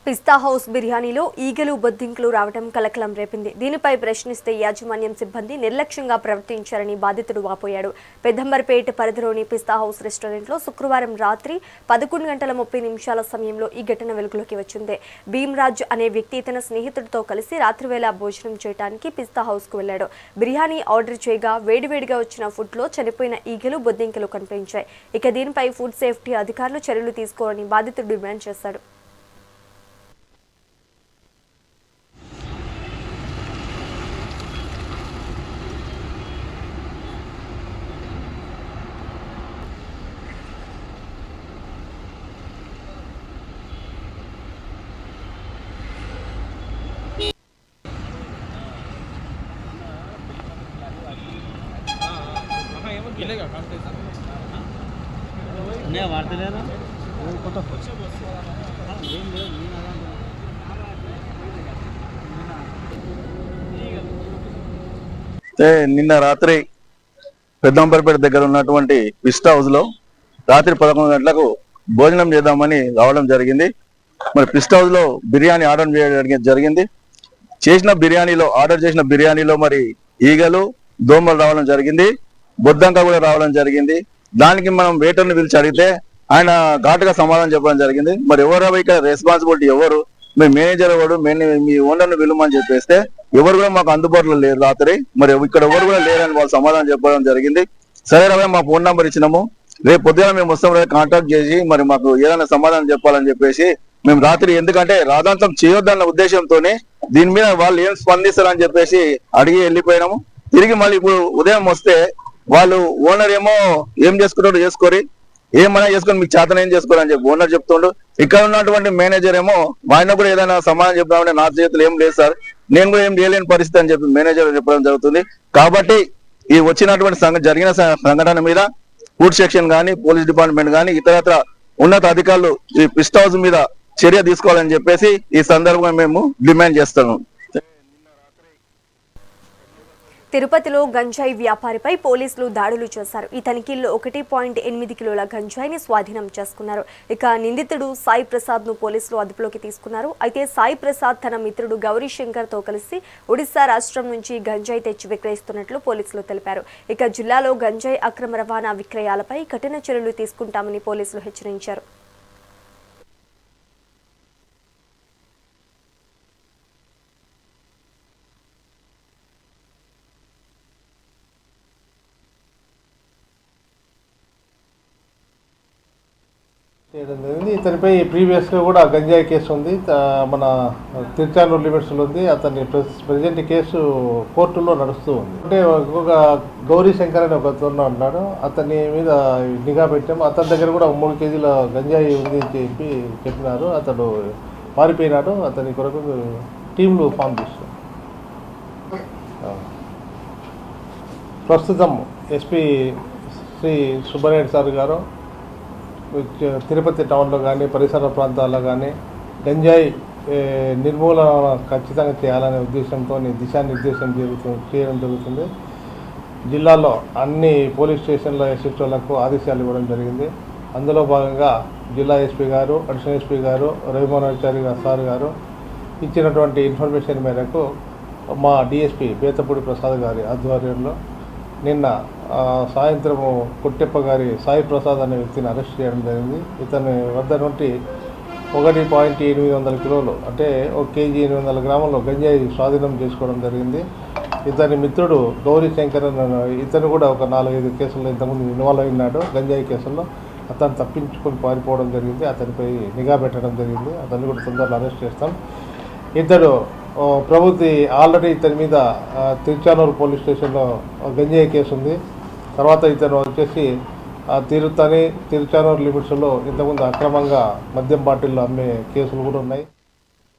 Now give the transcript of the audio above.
పిస్తా house బిర్యానీలో ఈగలు బొద్దింకలు రావడం కలకలం రేపింది. దీనిపై ప్రశ్నిస్తే యాజమాన్యం సిబ్బంది నిర్లక్ష్యంగా ప్రవర్తించారని బాధితుడు వాపోయాడు. పెద్దంబర్పేట పరిధిలోని పిస్తా హౌస్ రెస్టారెంట్లో శుక్రవారం రాత్రి 11:30 సమయంలో ఈ ఘటన వెలుగులోకి వచ్చింది. భీమ్రాజ్ అనే వ్యక్తి తన స్నేహితుడితో కలిసి రాత్రివేళ భోజనం చేయడానికి పిస్తా హౌస్కు వెళ్లాడు. బిర్యానీ ఆర్డర్ చేయగా వేడివేడిగా వచ్చిన ఫుడ్లో చనిపోయిన ఈగలు బొద్దింకలు కనిపించాయి. ఇక దీనిపై ఫుడ్ సేఫ్టీ అధికారులు చర్యలు తీసుకోవాలని బాధితుడు డిమాండ్ చేశాడు. నిన్న రాత్రి పెద్దంబర్పేట దగ్గర ఉన్నటువంటి పిస్తా హౌస్ లో రాత్రి 11 గంటలకు భోజనం చేద్దామని రావడం జరిగింది. మరి పిస్తా హౌస్ లో బిర్యానీ ఆర్డర్ చేయడం జరిగింది. ఆర్డర్ చేసిన బిర్యానీలో మరి ఈగలు దోమలు రావడం జరిగింది, బొద్దంక కూడా రావడం జరిగింది. దానికి మనం వెయిటర్ని పిలిచి అడిగితే ఆయన ఘాటుగా సమాధానం చెప్పడం జరిగింది. మరి ఎవరు ఇక్కడ రెస్పాన్సిబిలిటీ ఎవరు, మీ మేనేజర్ ఎవరు, మీ ఓనర్ను పిలుమని చెప్పేస్తే ఎవరు కూడా మాకు అందుబాటులో లేరు రాత్రి, మరి ఇక్కడ ఎవరు కూడా లేరని వాళ్ళు సమాధానం చెప్పడం జరిగింది. సరే రవే మా ఫోన్ నెంబర్ ఇచ్చినాము, రేపు పొద్దున మేము వస్తాం, కాంటాక్ట్ చేసి మరి మాకు ఏదైనా సమాధానం చెప్పాలని చెప్పేసి మేము రాత్రి, ఎందుకంటే రాధాంతం చేయొద్దన్న ఉద్దేశంతోనే దీని మీద వాళ్ళు ఏం స్పందిస్తారని చెప్పేసి అడిగి వెళ్ళిపోయినాము. తిరిగి మళ్ళీ ఇప్పుడు ఉదయం వస్తే వాళ్ళు ఓనర్ ఏమో ఏం చేసుకుంటాడో చేసుకోరి, ఏమైనా చేసుకొని మీకు చేతన ఏం చేసుకోరని చెప్పి ఓనర్ చెప్తుండు. ఇక్కడ ఉన్నటువంటి మేనేజర్ ఏమో ఆయన కూడా ఏదైనా సమాధానం చెప్తామంటే నా చేతులు ఏం లేదు సార్, నేను కూడా ఏం చేయలేని పరిస్థితి అని చెప్పి మేనేజర్ చెప్పడం జరుగుతుంది. కాబట్టి ఈ వచ్చినటువంటి జరిగిన సంఘటన మీద ఫుడ్ సెక్షన్ కానీ, పోలీస్ డిపార్ట్మెంట్ కానీ, ఇతరత్ర ఉన్నత అధికారులు ఈ పిస్తా హౌస్ మీద చర్య తీసుకోవాలని చెప్పేసి ఈ సందర్భంగా మేము డిమాండ్ చేస్తున్నాం. తిరుపతిలో గంజాయి వ్యాపారిపై పోలీసులు దాడులు చేశారు. ఈ తనిఖీల్లో 1.8 కిలోల గంజాయిని స్వాధీనం చేసుకున్నారు. ఇక నిందితుడు సాయి ప్రసాద్ ను పోలీసులు అదుపులోకి తీసుకున్నారు. అయితే సాయి ప్రసాద్ తన మిత్రుడు గౌరీ శంకర్ తో కలిసి ఒడిశా రాష్ట్రం నుంచి గంజాయి తెచ్చి విక్రయిస్తున్నట్లు పోలీసులు తెలిపారు. ఇక జిల్లాలో గంజాయి అక్రమ రవాణా విక్రయాలపై కఠిన చర్యలు తీసుకుంటామని పోలీసులు హెచ్చరించారు. చేయడం జరిగింది. ఇతనిపై ప్రీవియస్గా కూడా గంజాయి కేసు ఉంది, మన తిరుచానూరు లిమిట్స్లో ఉంది. అతని ప్రజెంట్ కేసు కోర్టులో నడుస్తూ ఉంది. అంటే ఒక గౌరీ శంకర్ అని ఒక తోన్న ఉన్నాడు, అతని మీద నిఘా పెట్టాము. అతని దగ్గర కూడా 3 కేజీల గంజాయి ఉంది అని చెప్పినారు. అతడు మారిపోయినాడు. అతని కొరకు టీంలు ఫామ్ చేస్తాం. ప్రస్తుతం ఎస్పీ శ్రీ సుబ్బారెడ్డి సార్ గారు తిరుపతి టౌన్లో కానీ, పరిసర ప్రాంతాల్లో కానీ గంజాయి నిర్మూలన ఖచ్చితంగా చేయాలనే ఉద్దేశంతో దిశానిర్దేశం చేయడం జరుగుతుంది. జిల్లాలో అన్ని పోలీస్ స్టేషన్ల ఎస్హెచ్ఓలకు ఆదేశాలు ఇవ్వడం జరిగింది. అందులో భాగంగా జిల్లా ఎస్పీ గారు, అడిషనల్ ఎస్పీ గారు, రవిమోహనాచారి సార్ గారు ఇచ్చినటువంటి ఇన్ఫర్మేషన్ మేరకు మా డిఎస్పీ బేతపూడి ప్రసాద్ గారి ఆధ్వర్యంలో నిన్న సాయంత్రము కొట్టెప్ప గారి సాయి ప్రసాద్ అనే వ్యక్తిని అరెస్ట్ చేయడం జరిగింది. ఇతని వద్ద నుండి 1.8 కిలోలు అంటే 1 కేజీ 800 గ్రాములు గంజాయి స్వాధీనం చేసుకోవడం జరిగింది. ఇతని మిత్రుడు గౌరీ శంకర్ ఇతను కూడా ఒక 4-5 కేసుల్లో ఇంతకుముందు ఇన్వాల్వ్ అయినాడు. గంజాయి కేసుల్లో అతను తప్పించుకొని పారిపోవడం జరిగింది. అతనిపై నిఘా పెట్టడం జరిగింది. అతన్ని కూడా తొందరలో అరెస్ట్ చేస్తాం. ఇతడు ప్రభుత్వ ఆల్రెడీ ఇతని మీద తిరుచానూరు పోలీస్ స్టేషన్లో గంజాయి కేసు ఉంది. తర్వాత ఇతను వచ్చేసి తిరుచానూరు లిమిట్స్లో ఇంతకుముందు అక్రమంగా మద్యం బాటిల్లో అమ్మే కేసులు కూడా ఉన్నాయి.